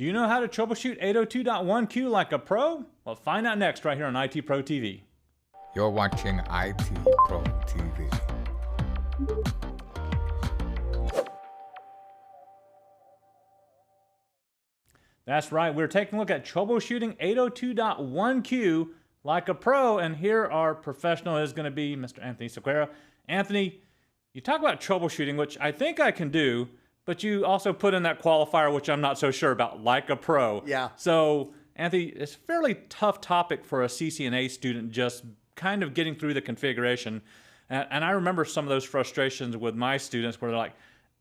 Do you know how to troubleshoot 802.1Q like a pro? Well, find out next right here on IT Pro TV. You're watching IT Pro TV. That's right, we're taking a look at troubleshooting 802.1Q like a pro, and here our professional is going to be Mr. Anthony Sequeira. Anthony, you talk about troubleshooting, which I think I can do, but you also put in that qualifier, which I'm not so sure about, like a pro. Yeah. So, Anthony, it's a fairly tough topic for a CCNA student just kind of getting through the configuration. And I remember some of those frustrations with my students where they're like,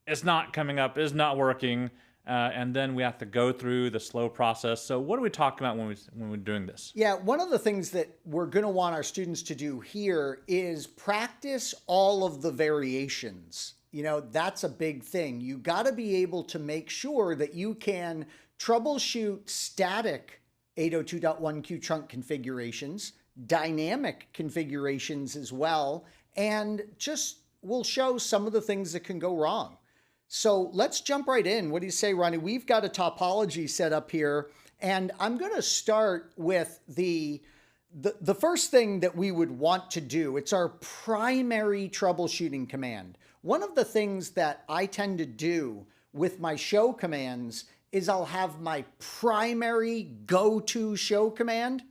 it's not coming up, it's not working. And then we have to go through the slow process. So what are we talking about when we're doing this? Yeah, one of the things that we're going to want our students to do here is practice all of the variations. You know, that's a big thing. You got to be able to make sure that you can troubleshoot static 802.1Q trunk configurations, dynamic configurations as well, and just we'll show some of the things that can go wrong. So let's jump right in. What do you say, Ronnie? We've got a topology set up here, and I'm going to start with the first thing that we would want to do. It's our primary troubleshooting command. One of the things that I tend to do with my show commands is I'll have my primary go-to show command,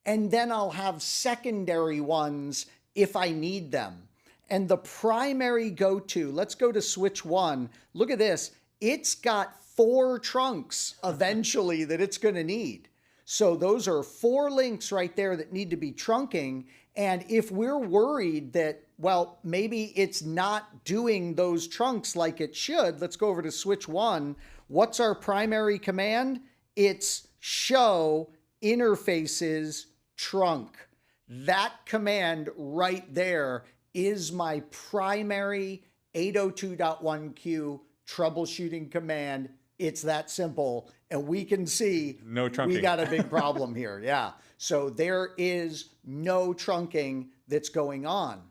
and then I'll have secondary ones if I need them. And the primary go-to, let's go to switch 1. Look at this. It's got 4 trunks eventually that it's going to need. So those are 4 links right there that need to be trunking. And if we're worried that, well, maybe it's not doing those trunks like it should, let's go over to switch 1. What's our primary command? It's show interfaces trunk. That command right there is my primary 802.1Q troubleshooting command. It's that simple. And we can see no trunking. We got a big problem here. Yeah. So there is no trunking that's going on.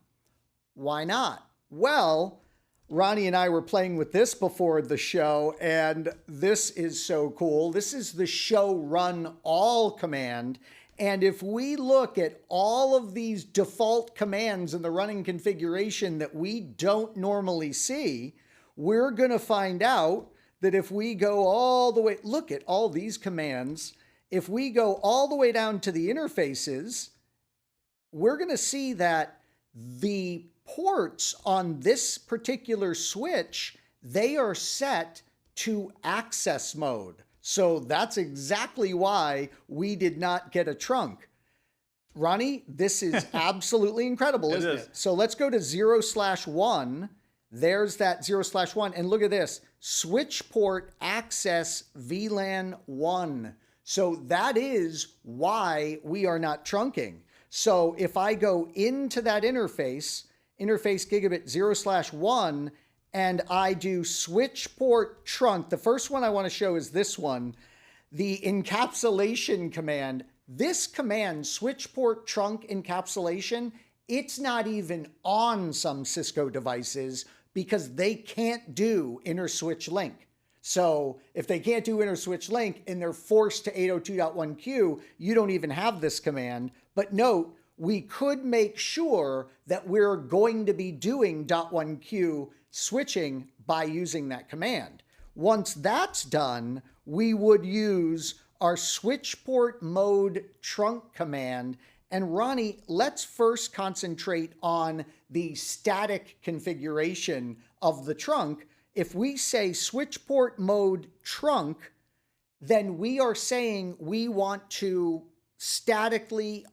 Why not? Well, Ronnie and I were playing with this before the show, and this is so cool. This is the show run all command. And if we look at all of these default commands in the running configuration that we don't normally see, we're going to find out that if we go all the way, look at all these commands, if we go all the way down to the interfaces, we're going to see that the ports on this particular switch, they are set to access mode. So that's exactly why we did not get a trunk. Ronnie, this is absolutely incredible, isn't it? So let's go to 0/1. There's that 0/1. And look at this. Switch port access VLAN 1. So that is why we are not trunking. So if I go into that interface gigabit 0/1, and I do switch port trunk. The first one I want to show is this one, the encapsulation command. This command, switch port trunk encapsulation, it's not even on some Cisco devices because they can't do inter switch link. So if they can't do inter switch link and they're forced to 802.1Q, you don't even have this command. But note, we could make sure that we're going to be doing .1Q switching by using that command. Once that's done, we would use our switch port mode trunk command. And Ronnie, let's first concentrate on the static configuration of the trunk. If we say switch port mode trunk, then we are saying we want to statically,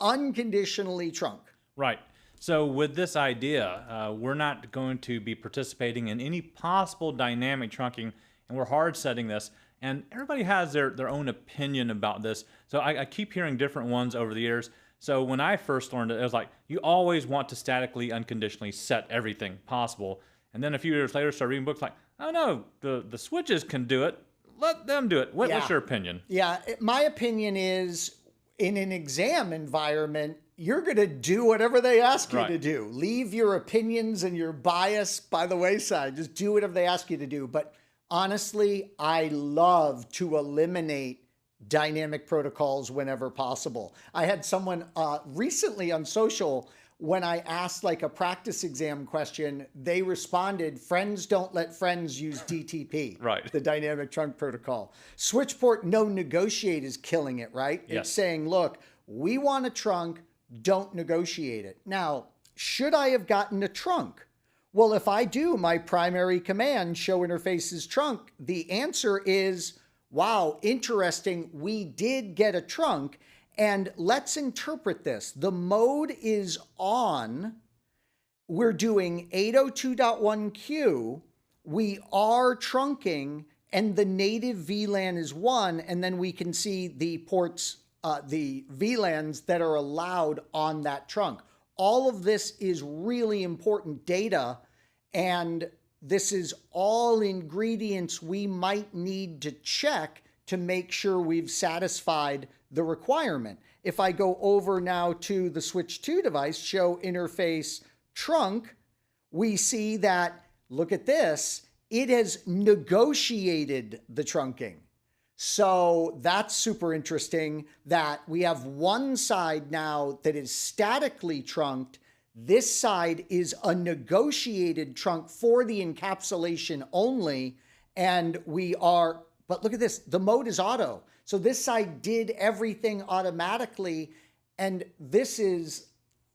unconditionally trunk. Right. So with this idea, we're not going to be participating in any possible dynamic trunking, and we're hard setting this. And everybody has their own opinion about this. So I keep hearing different ones over the years. So when I first learned it, it was like, you always want to statically, unconditionally set everything possible. And then a few years later, start reading books like, oh no, the switches can do it. Let them do it. What's your opinion? Yeah, my opinion is in an exam environment, you're going to do whatever they ask you to do. Leave your opinions and your bias by the wayside. Just do whatever they ask you to do. But Honestly, I love to eliminate dynamic protocols whenever possible. I had someone recently on social, when I asked like a practice exam question, they responded, friends don't let friends use DTP, Right. the dynamic trunk protocol. Switchport no negotiate is killing it, right? Yes. It's saying, look, we want a trunk, don't negotiate it. Now, should I have gotten a trunk? Well, if I do my primary command, show interfaces trunk, the answer is, wow, interesting. We did get a trunk. And let's interpret this. The mode is on. We're doing 802.1q. We are trunking, and the native VLAN is 1. And then we can see the ports, the VLANs that are allowed on that trunk. All of this is really important data. And this is all ingredients we might need to check to make sure we've satisfied the requirement. If I go over now to the Switch 2 device, show interface trunk, we see that, look at this, it has negotiated the trunking. So that's super interesting that we have one side now that is statically trunked. This side is a negotiated trunk for the encapsulation only. And we are, but look at this, the mode is auto. So this side did everything automatically. And this is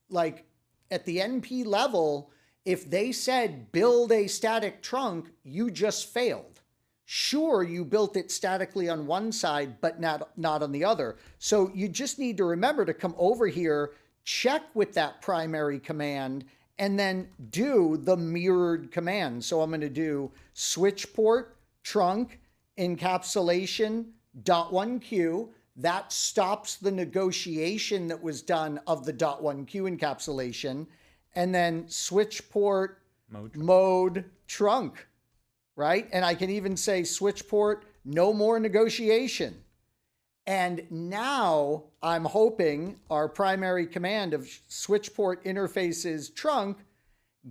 like at the NP level, if they said build a static trunk, you just failed. Sure, you built it statically on one side, but not on the other. So you just need to remember to come over here, check with that primary command, and then do the mirrored command. So I'm going to do switch port trunk encapsulation .1q. That stops the negotiation that was done of the .1q encapsulation. And then switch port mode trunk, right? And I can even say switch port, no more negotiation. And now I'm hoping our primary command of switch port interfaces trunk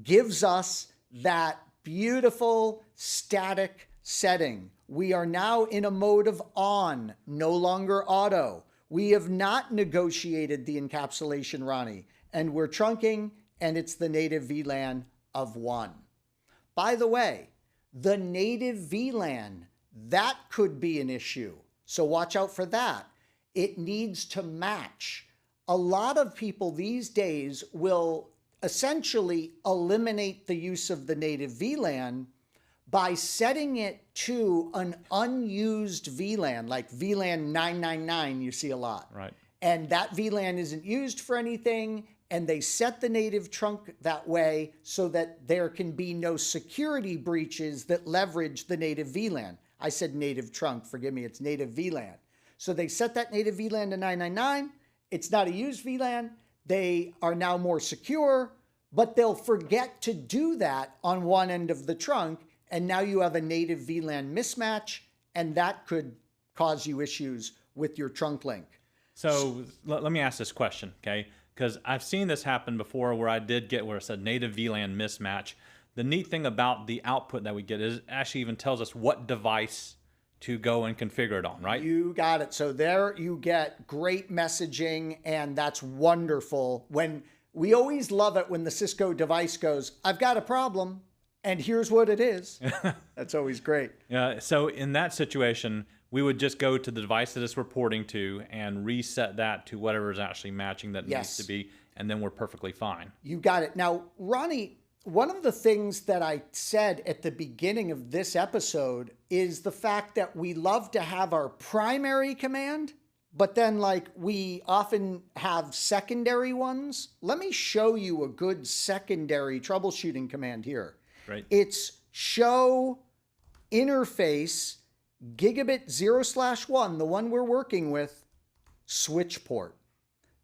gives us that beautiful static setting. We are now in a mode of on, no longer auto. We have not negotiated the encapsulation, Ronnie, and we're trunking, and it's the native VLAN of 1. By the way, the native VLAN, that could be an issue. So watch out for that. It needs to match. A lot of people these days will essentially eliminate the use of the native VLAN by setting it to an unused VLAN, like VLAN 999 you see a lot. Right. And that VLAN isn't used for anything, and they set the native trunk that way so that there can be no security breaches that leverage the native VLAN. I said native trunk, forgive me, it's native VLAN. So they set that native VLAN to 999. It's not a used VLAN. They are now more secure, but they'll forget to do that on one end of the trunk. And now you have a native VLAN mismatch, and that could cause you issues with your trunk link. So let me ask this question, okay? Because I've seen this happen before where I did get where it said native VLAN mismatch. The neat thing about the output that we get is it actually even tells us what device to go and configure it on, right? You got it. So there you get great messaging, and that's wonderful. When we always love it when the Cisco device goes, I've got a problem, and here's what it is. That's always great. Yeah. So in that situation, we would just go to the device that it's reporting to and reset that to whatever is actually matching that needs to be, and then we're perfectly fine. You got it. Now, Ronnie, one of the things that I said at the beginning of this episode is the fact that we love to have our primary command, but then like we often have secondary ones. Let me show you a good secondary troubleshooting command here. Right. It's show interface gigabit 0/1, the one we're working with, switch port.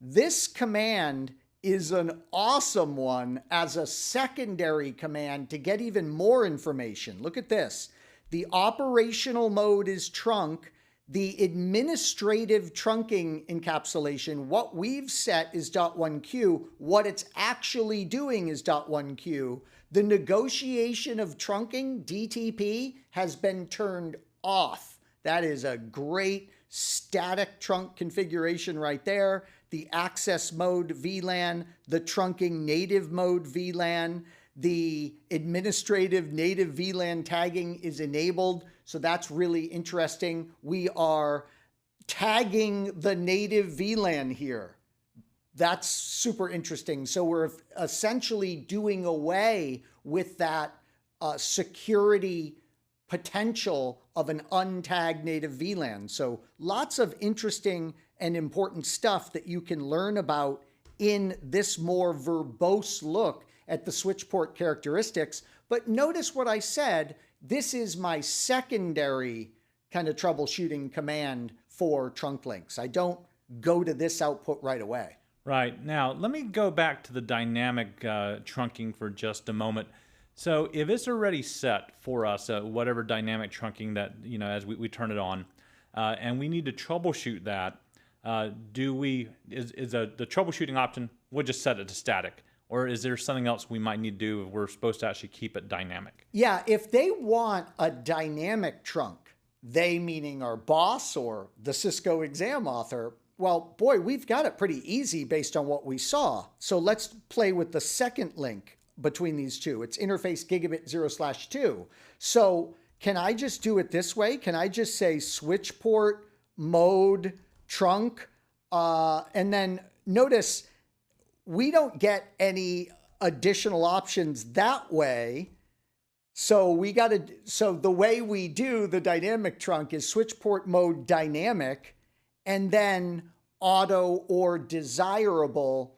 This command is an awesome one as a secondary command to get even more information. Look at this. The operational mode is trunk. The administrative trunking encapsulation, what we've set is .1q. What it's actually doing is .1q. The negotiation of trunking, DTP, has been turned off. That is a great static trunk configuration right there. The access mode VLAN, the trunking native mode VLAN, the administrative native VLAN tagging is enabled. So that's really interesting. We are tagging the native VLAN here. That's super interesting. So we're essentially doing away with that security potential of an untagged native VLAN. So lots of interesting and important stuff that you can learn about in this more verbose look at the switch port characteristics. But notice what I said, this is my secondary kind of troubleshooting command for trunk links. I don't go to this output right away. Right. Now, let me go back to the dynamic trunking for just a moment. So if it's already set for us, whatever dynamic trunking that, as we turn it on, and we need to troubleshoot that, is the troubleshooting option, we'll just set it to static? Or is there something else we might need to do if we're supposed to actually keep it dynamic? Yeah, if they want a dynamic trunk, they meaning our boss or the Cisco exam author, well, boy, we've got it pretty easy based on what we saw. So let's play with the second link between these two. It's interface gigabit 0/2. So can I just do it this way? Can I just say switch port mode trunk? And then notice we don't get any additional options that way. So the way we do the dynamic trunk is switch port mode dynamic and then auto or desirable.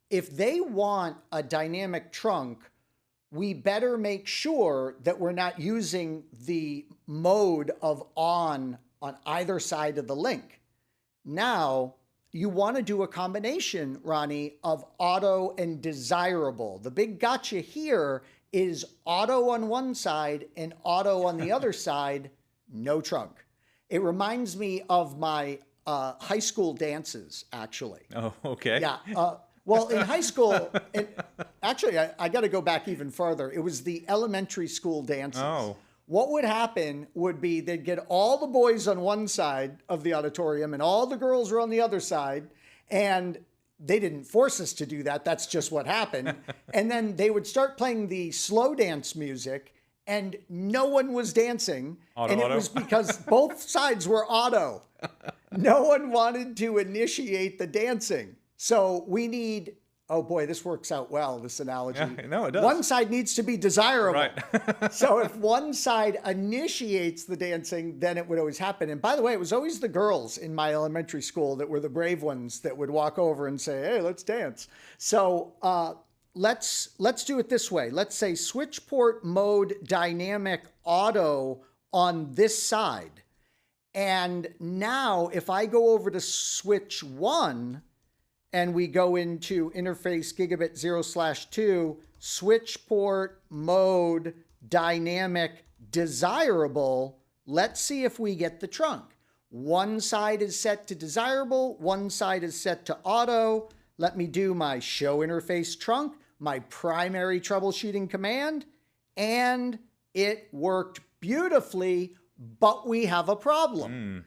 If they want a dynamic trunk, we better make sure that we're not using the mode of on either side of the link. Now, you want to do a combination, Ronnie, of auto and desirable. The big gotcha here is auto on one side and auto on the other side, no trunk. It reminds me of my high school dances, actually. Oh, okay. Yeah. Well, in high school, actually, I got to go back even further. It was the elementary school dances. Oh. What would happen would be they'd get all the boys on one side of the auditorium and all the girls were on the other side. And they didn't force us to do that. That's just what happened. And then they would start playing the slow dance music and no one was dancing. And it was because both sides were auto. No one wanted to initiate the dancing. So we need, oh boy, this works out well, this analogy. Yeah, no, it does. One side needs to be desirable. Right. So if one side initiates the dancing, then it would always happen. And by the way, it was always the girls in my elementary school that were the brave ones that would walk over and say, hey, let's dance. So let's do it this way. Let's say switch port mode dynamic auto on this side. And now if I go over to switch 1, and we go into interface gigabit 0/2, switch port mode dynamic desirable. Let's see if we get the trunk. One side is set to desirable, one side is set to auto. Let me do my show interface trunk, my primary troubleshooting command, and it worked beautifully, but we have a problem.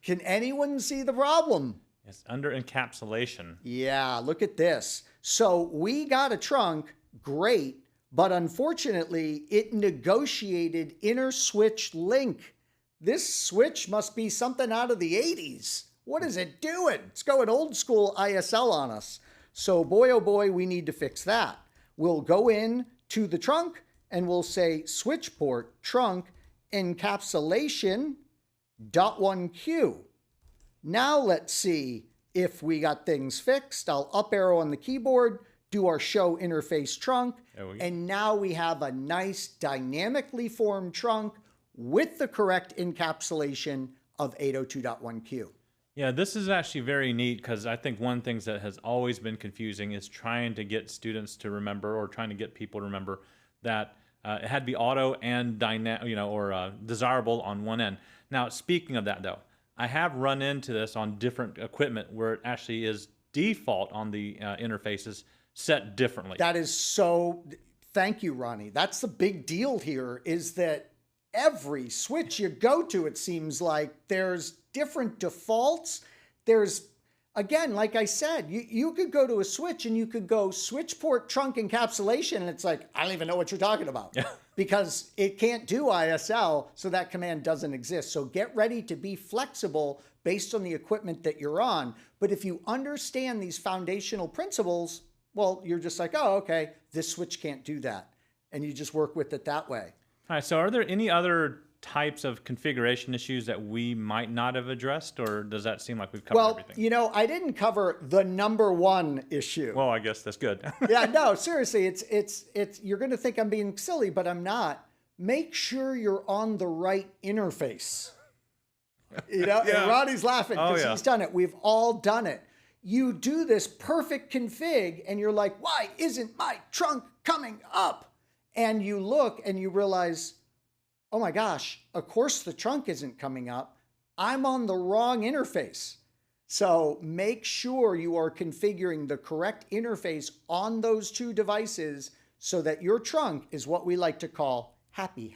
Can anyone see the problem? It's under encapsulation. Yeah, look at this. So we got a trunk, great, but unfortunately it negotiated inner switch link. This switch must be something out of the 80s. What is it doing? It's going old school ISL on us. So boy, oh boy, we need to fix that. We'll go in to the trunk and we'll say switch port trunk encapsulation .1q. Now let's see if we got things fixed. I'll up arrow on the keyboard, do our show interface trunk, and now we have a nice dynamically formed trunk with the correct encapsulation of 802.1q. Yeah, this is actually very neat because I think one of the things that has always been confusing is trying to get students to remember or trying to get people to remember that it had to be auto and desirable on one end. Now, speaking of that though, I have run into this on different equipment where it actually is default on the interfaces set differently. That is so, thank you, Ronnie. That's the big deal here, is that every switch you go to, it seems like there's different defaults. There's, again, like I said, you could go to a switch and you could go switch port trunk encapsulation, and it's like, I don't even know what you're talking about because it can't do ISL, so that command doesn't exist. So get ready to be flexible based on the equipment that you're on. But if you understand these foundational principles, well, you're just like, oh, okay, this switch can't do that. And you just work with it that way. All right, so are there any other types of configuration issues that we might not have addressed, or does that seem like we've covered everything? You know, I didn't cover the number one issue. Well, I guess that's good. Yeah, no, seriously, it's you're going to think I'm being silly, but I'm not. Make sure you're on the right interface. You know, Yeah. and Ronnie's laughing because yeah. he's done it. We've all done it. You do this perfect config and you're like, why isn't my trunk coming up? And you look and you realize, oh my gosh, of course the trunk isn't coming up. I'm on the wrong interface. So make sure you are configuring the correct interface on those two devices so that your trunk is what we like to call happy.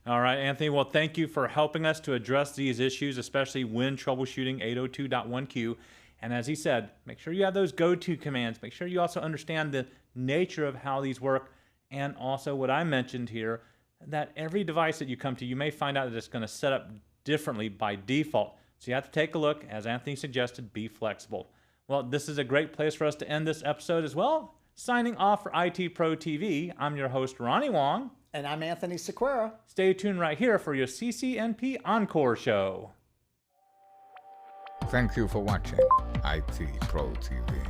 All right, Anthony. Well, thank you for helping us to address these issues, especially when troubleshooting 802.1q. And as he said, make sure you have those go-to commands. Make sure you also understand the nature of how these work. And also what I mentioned here, that every device that you come to, you may find out that it's going to set up differently by default. So you have to take a look. As Anthony suggested, be flexible. Well, this is a great place for us to end this episode as well. Signing off for IT Pro TV, I'm your host, Ronnie Wong. And I'm Anthony Sequeira. Stay tuned right here for your CCNP Encore show. Thank you for watching IT Pro TV.